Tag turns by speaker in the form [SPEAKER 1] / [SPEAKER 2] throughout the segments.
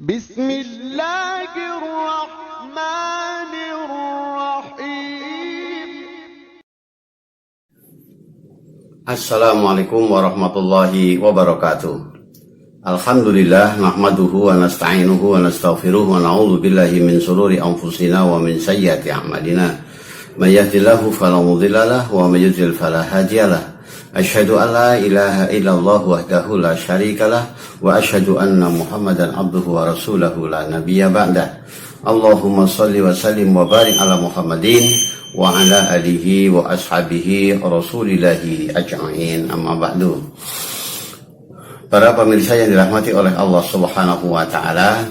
[SPEAKER 1] Bismillahirrahmanirrahim.
[SPEAKER 2] Assalamualaikum warahmatullahi wabarakatuh. Alhamdulillah nahmaduhu wa nasta'inuhu wa nastaghfiruh wa na'udzu billahi min shururi anfusina wa min sayyiati a'malina. May yahdihillahu fala mudhillalah wa may yudhlil fala hadiyalah. Asyhadu an la ilaha illallah wahdahu la syarikalah wa asyhadu anna Muhammadan abduhu wa rasuluhu la nabiyya ba'dah. Allahumma shalli wa sallim wa barik ala Muhammadin wa ala alihi wa ashabihi rasulillahi ajma'in, amma ba'du. Para pemirsa yang dirahmati oleh Allah Subhanahu wa taala,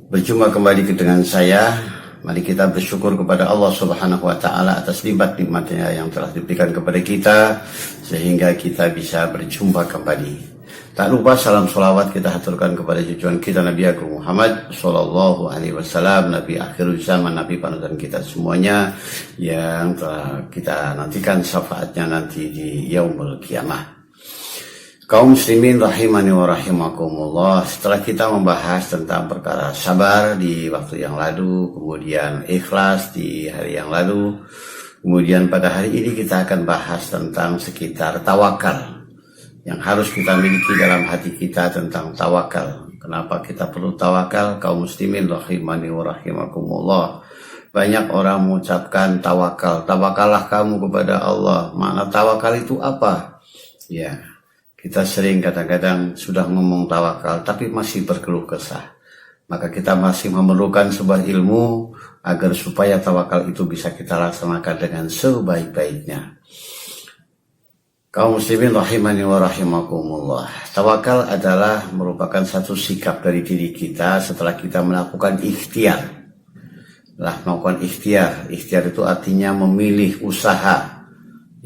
[SPEAKER 2] berjumpa kembali dengan saya. Mari kita bersyukur kepada Allah Subhanahu wa taala atas nikmat-nikmatnya yang telah diberikan kepada kita sehingga kita bisa berjumpa kembali. Tak lupa salam salawat kita haturkan kepada junjungan kita Nabi Agung Muhammad sallallahu alaihi wasallam, Nabi akhir zaman, Nabi panutan kita semuanya yang telah kita nantikan syafaatnya nanti di yaumul kiamah. Kaum muslimin rahimani wa rahimakumullah, setelah kita membahas tentang perkara sabar di waktu yang lalu, kemudian ikhlas di hari yang lalu, kemudian pada hari ini kita akan bahas tentang sekitar tawakal yang harus kita miliki dalam hati kita, tentang tawakal. Kenapa kita perlu tawakal? Kaum muslimin rahimani wa rahimakumullah, banyak orang mengucapkan tawakal, tawakallah kamu kepada Allah. Makna tawakal itu apa? Ya, kita sering kadang-kadang sudah ngomong tawakal tapi masih berkeluh kesah. Maka kita masih memerlukan sebuah ilmu agar supaya tawakal itu bisa kita laksanakan dengan sebaik-baiknya. Kaum muslimin rahimani wa rahimakumullah, tawakal adalah merupakan satu sikap dari diri kita setelah kita melakukan ikhtiar. Melakukan ikhtiar. Ikhtiar itu artinya memilih usaha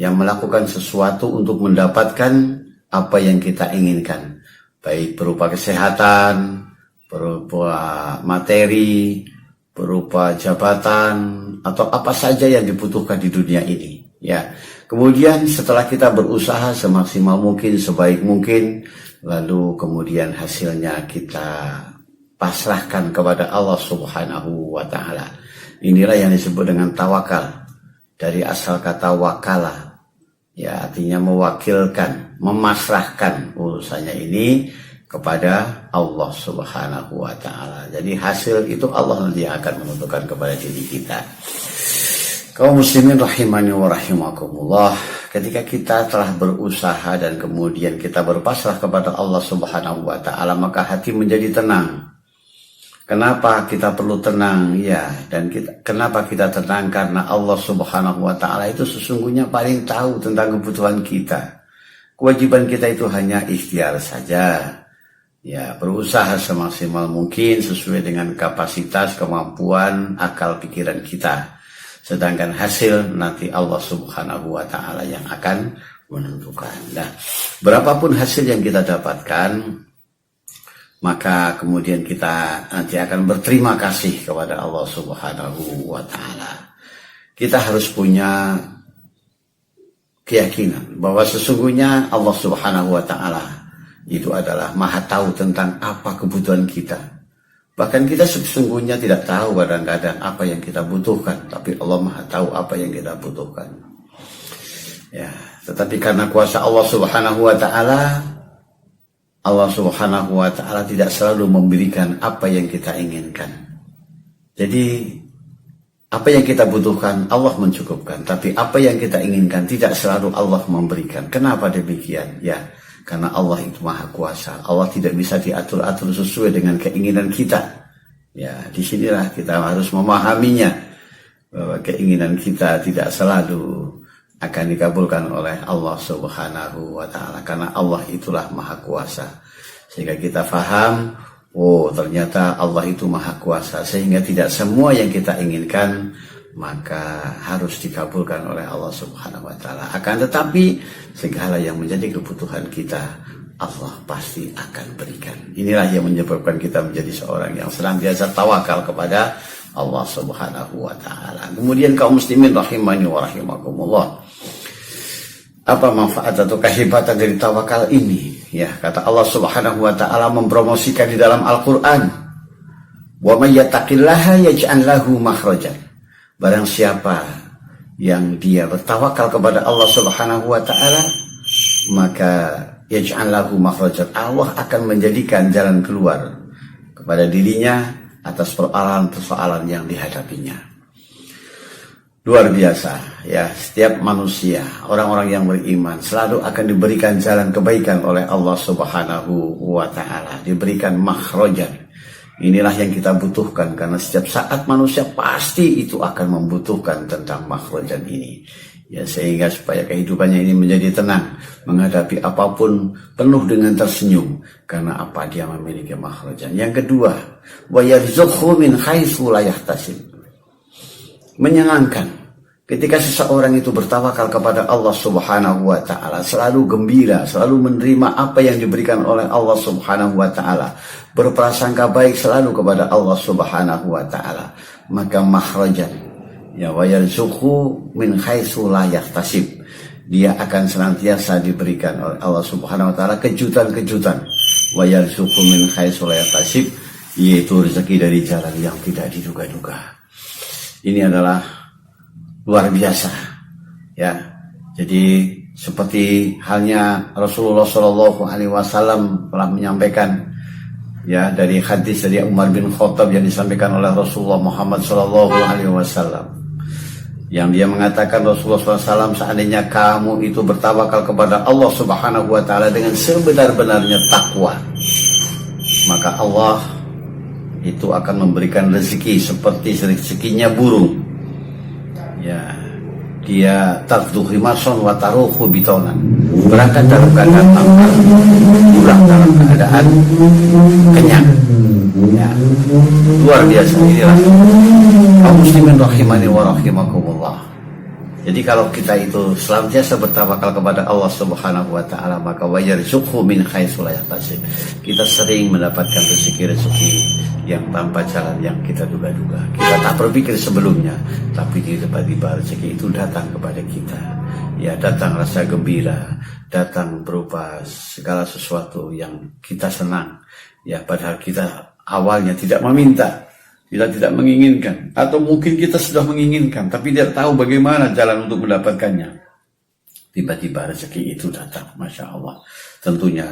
[SPEAKER 2] yang melakukan sesuatu untuk mendapatkan apa yang kita inginkan, baik berupa kesehatan, berupa materi, berupa jabatan, atau apa saja yang dibutuhkan di dunia ini. Ya, kemudian setelah kita berusaha semaksimal mungkin, sebaik mungkin, lalu kemudian hasilnya kita pasrahkan kepada Allah Subhanahu wa taala. Inilah yang disebut dengan tawakal, dari asal kata wakala. Ya, artinya mewakilkan, memasrahkan urusannya ini kepada Allah Subhanahu wa taala. Jadi hasil itu Allah nanti akan menentukan kepada diri kita. Kaum muslimin rahimani wa rahimakumullah, ketika kita telah berusaha dan kemudian kita berpasrah kepada Allah Subhanahu wa taala, maka hati menjadi tenang. Kenapa kita perlu tenang? Ya, dan kenapa kita tenang? Karena Allah Subhanahu wa taala itu sesungguhnya paling tahu tentang kebutuhan kita. Kewajiban kita itu hanya ikhtiar saja. Ya, berusaha semaksimal mungkin sesuai dengan kapasitas, kemampuan, akal pikiran kita. Sedangkan hasil nanti Allah Subhanahu wa taala yang akan menentukan. Nah, berapapun hasil yang kita dapatkan, maka kemudian kita nanti akan berterima kasih kepada Allah Subhanahu wa taala. Kita harus punya keyakinan bahwa sesungguhnya Allah Subhanahu wa taala itu adalah Maha tahu tentang apa kebutuhan kita. Bahkan kita sesungguhnya tidak tahu kadang-kadang apa yang kita butuhkan, tapi Allah Maha tahu apa yang kita butuhkan. Ya, tetapi karena kuasa Allah Subhanahu wa taala, Allah Subhanahu wa taala tidak selalu memberikan apa yang kita inginkan. Jadi apa yang kita butuhkan Allah mencukupkan, tapi apa yang kita inginkan tidak selalu Allah memberikan. Kenapa demikian? Ya, karena Allah itu Maha Kuasa. Allah tidak bisa diatur-atur sesuai dengan keinginan kita. Ya, disinilah kita harus memahaminya, bahwa keinginan kita tidak selalu akan dikabulkan oleh Allah Subhanahu wa taala, karena Allah itulah Maha Kuasa. Sehingga kita faham, oh ternyata Allah itu Maha Kuasa, sehingga tidak semua yang kita inginkan maka harus dikabulkan oleh Allah Subhanahu wa taala. Akan tetapi segala yang menjadi kebutuhan kita Allah pasti akan berikan. Inilah yang menyebabkan kita menjadi seorang yang senantiasa tawakal kepada Allah Subhanahu wa taala. Kemudian kaum muslimin rahimani wa rahimakumullah, apa manfaat atau kehebatan dari tawakal ini? Ya, kata Allah Subhanahu wa taala mempromosikan di dalam Al-Qur'an, "Wa may yattaqillaha yaj'al lahu makhrajan." Barang siapa yang dia bertawakal kepada Allah Subhanahu wa taala, maka yaj'al lahu makhrajan. Allah akan menjadikan jalan keluar kepada dirinya atas persoalan-persoalan yang dihadapinya. Luar biasa ya, setiap manusia, orang-orang yang beriman selalu akan diberikan jalan kebaikan oleh Allah Subhanahu wa taala, diberikan makhrajan. Inilah yang kita butuhkan, karena setiap saat manusia pasti itu akan membutuhkan tentang makhrajan ini. Ya, sehingga supaya kehidupannya ini menjadi tenang, menghadapi apapun penuh dengan tersenyum, karena apa, dia memiliki makhrajan. Yang kedua, wa yarzuqhu min haitsu la yahtasib. Menyenangkan ketika seseorang itu bertawakal kepada Allah Subhanahu wa taala, selalu gembira, selalu menerima apa yang diberikan oleh Allah Subhanahu wa taala, berprasangka baik selalu kepada Allah Subhanahu wa taala, maka makhrajan, ya, wa yarzuqhu min haitsu la yahtasib, dia akan senantiasa diberikan oleh Allah Subhanahu wa taala kejutan-kejutan. Wa yarzuqhu min haitsu la yahtasib, yaitu rezeki dari jalan yang tidak diduga-duga. Ini adalah luar biasa, ya. Jadi seperti halnya Rasulullah Shallallahu Alaihi Wasallam telah menyampaikan, ya, dari hadis dari Umar bin Khattab yang disampaikan oleh Rasulullah Muhammad Shallallahu Alaihi Wasallam, yang dia mengatakan, Rasulullah SAW, seandainya kamu itu bertawakal kepada Allah Subhanahu Wa Taala dengan sebenar-benarnya takwa, maka Allah itu akan memberikan rezeki seperti rezekinya burung. Ya, dia tarduhi mason wa taruhu bitonan, berangkat dalam keadaan lapar, pulang dalam keadaan kenyang. Ya, luar biasa. Inilah kaum muslimin rahimani wa rahimakumullah. Jadi kalau kita itu senantiasa bertawakal kepada Allah Subhanahu wa taala, maka wa yarzuqhu min haitsu la yahtasib. Kita sering mendapatkan rezeki-rezeki yang tanpa jalan yang kita duga-duga. Kita tak berpikir sebelumnya, tapi tiba-tiba rezeki itu datang kepada kita. Ya, datang rasa gembira, datang berupa segala sesuatu yang kita senang. Ya, padahal kita awalnya tidak meminta, kita tidak menginginkan, atau mungkin kita sudah menginginkan tapi tidak tahu bagaimana jalan untuk mendapatkannya. Tiba-tiba rezeki itu datang, Masya Allah. Tentunya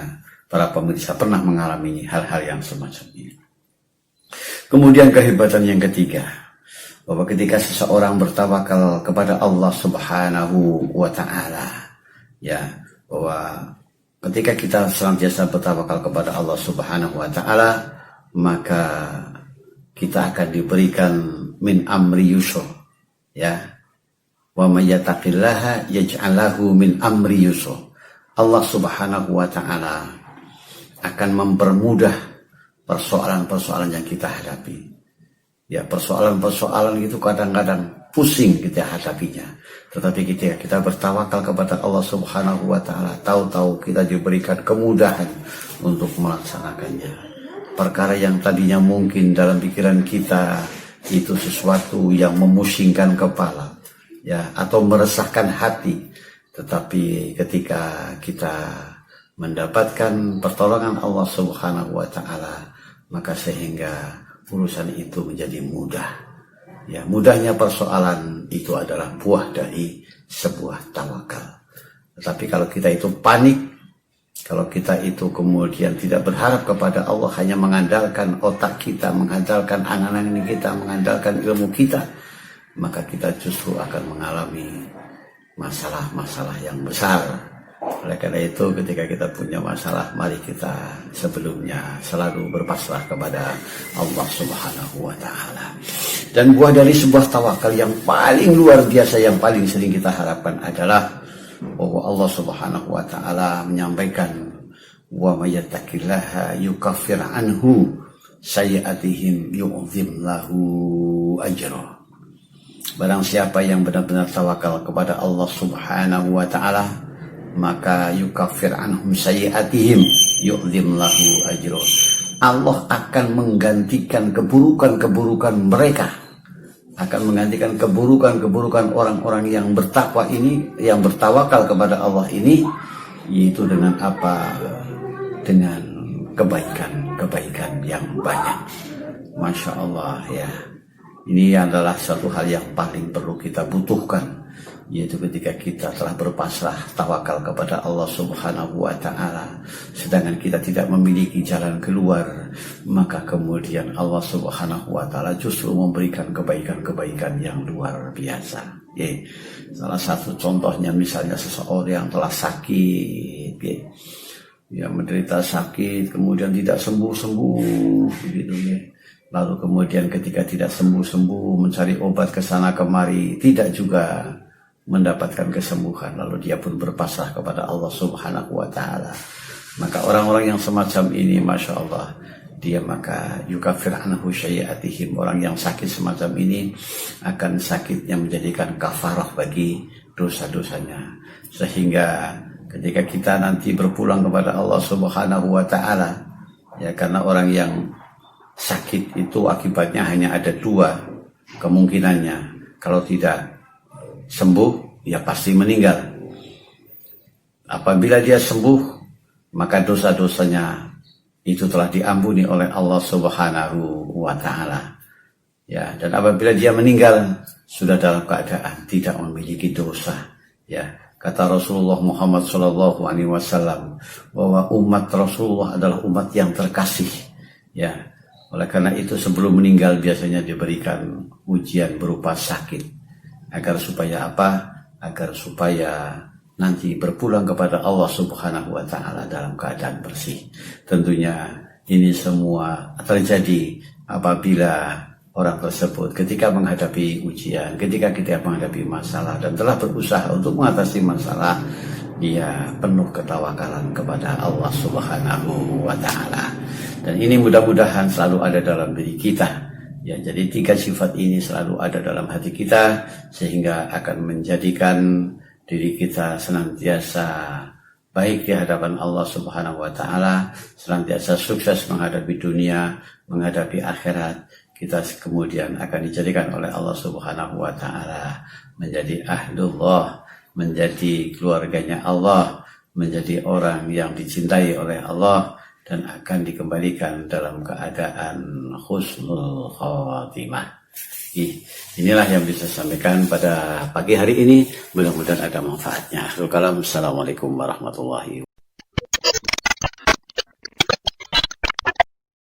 [SPEAKER 2] para pemirsa pernah mengalami hal-hal yang semacam ini. Kemudian kehebatan yang ketiga, bahwa ketika seseorang bertawakal kepada Allah Subhanahu wa taala, ya, bahwa ketika kita senantiasa bertawakal kepada Allah Subhanahu wa taala, maka kita akan diberikan min amri yusra, ya. Wa may yattaqillaha yaj'al lahu min amri yusra. Allah Subhanahu wa taala akan mempermudah persoalan-persoalan yang kita hadapi. Ya, persoalan-persoalan itu kadang-kadang pusing kita hadapinya. Tetapi ketika kita bertawakal kepada Allah Subhanahu wa taala, tahu-tahu kita diberikan kemudahan untuk melaksanakannya. Perkara yang tadinya mungkin dalam pikiran kita itu sesuatu yang memusingkan kepala, ya, atau meresahkan hati, tetapi ketika kita mendapatkan pertolongan Allah Subhanahu wa taala, maka sehingga urusan itu menjadi mudah. Ya, mudahnya persoalan itu adalah buah dari sebuah tawakal. Tetapi kalau kita itu panik, kalau kita itu kemudian tidak berharap kepada Allah, hanya mengandalkan otak kita, mengandalkan angan-angan kita, mengandalkan ilmu kita, maka kita justru akan mengalami masalah-masalah yang besar. Oleh karena itu, ketika kita punya masalah, mari kita sebelumnya selalu berpasrah kepada Allah Subhanahu wa taala. Dan buah dari sebuah tawakal yang paling luar biasa, yang paling sering kita harapkan adalah bahwa Allah Subhanahu wa taala menyampaikan, wa may yattaqillaha yukaffir anhu sayyi'atihim yu'zim lahu ajra. Barang siapa yang benar-benar tawakal kepada Allah Subhanahu wa taala, maka yukaffir anhum sayyi'atihim yu'zim lahu ajra. Allah akan menggantikan keburukan-keburukan mereka, akan menggantikan keburukan-keburukan orang-orang yang bertakwa ini, yang bertawakal kepada Allah ini, yaitu dengan apa? dengan kebaikan-kebaikan yang banyak. Masya Allah ya. Ini adalah satu hal yang paling perlu kita butuhkan, yaitu ketika kita telah berpasrah tawakal kepada Allah Subhanahu wa Ta'ala, sedangkan kita tidak memiliki jalan keluar, maka kemudian Allah Subhanahu wa Ta'ala justru memberikan kebaikan-kebaikan yang luar biasa. Salah satu contohnya misalnya seseorang yang telah sakit, ya, menderita sakit kemudian tidak sembuh-sembuh begitu ya. Lalu kemudian ketika tidak sembuh-sembuh mencari obat ke sana kemari, tidak juga mendapatkan kesembuhan, lalu dia pun berpasrah kepada Allah Subhanahu wa Ta'ala. Maka orang-orang yang semacam ini, Masya Allah, dia maka yukafir anhu syayi'atihim. Orang yang sakit semacam ini akan sakitnya menjadikan kafarah bagi dosa-dosanya, sehingga ketika kita nanti berpulang kepada Allah Subhanahu wa Ta'ala, ya, karena orang yang sakit itu akibatnya hanya ada dua kemungkinannya. Kalau tidak sembuh, ya pasti meninggal. Apabila dia sembuh, maka dosa-dosanya itu telah diampuni oleh Allah Subhanahu wa Ta'ala. Ya, dan apabila dia meninggal, sudah dalam keadaan tidak memiliki dosa. Ya, kata Rasulullah Muhammad SAW bahwa umat Rasulullah adalah umat yang terkasih. Ya, oleh karena itu sebelum meninggal biasanya diberikan ujian berupa sakit. Agar supaya apa? Agar supaya nanti berpulang kepada Allah Subhanahu wa Ta'ala dalam keadaan bersih. Tentunya ini semua terjadi apabila orang tersebut ketika menghadapi ujian, ketika kita menghadapi masalah dan telah berusaha untuk mengatasi masalah, dia penuh ketawakalan kepada Allah Subhanahu wa Ta'ala. Dan ini mudah-mudahan selalu ada dalam diri kita. Ya, jadi 3 sifat ini selalu ada dalam hati kita, sehingga akan menjadikan diri kita senantiasa baik di hadapan Allah Subhanahu wa Ta'ala, senantiasa sukses menghadapi dunia, menghadapi akhirat. Kita kemudian akan dijadikan oleh Allah Subhanahu wa Ta'ala menjadi ahlullah, menjadi keluarganya Allah, menjadi orang yang dicintai oleh Allah, dan akan dikembalikan dalam keadaan husnul khatimah. Inilah yang bisa saya sampaikan pada pagi hari ini. Mudah-mudahan ada manfaatnya. Assalamualaikum warahmatullahi wabarakatuh.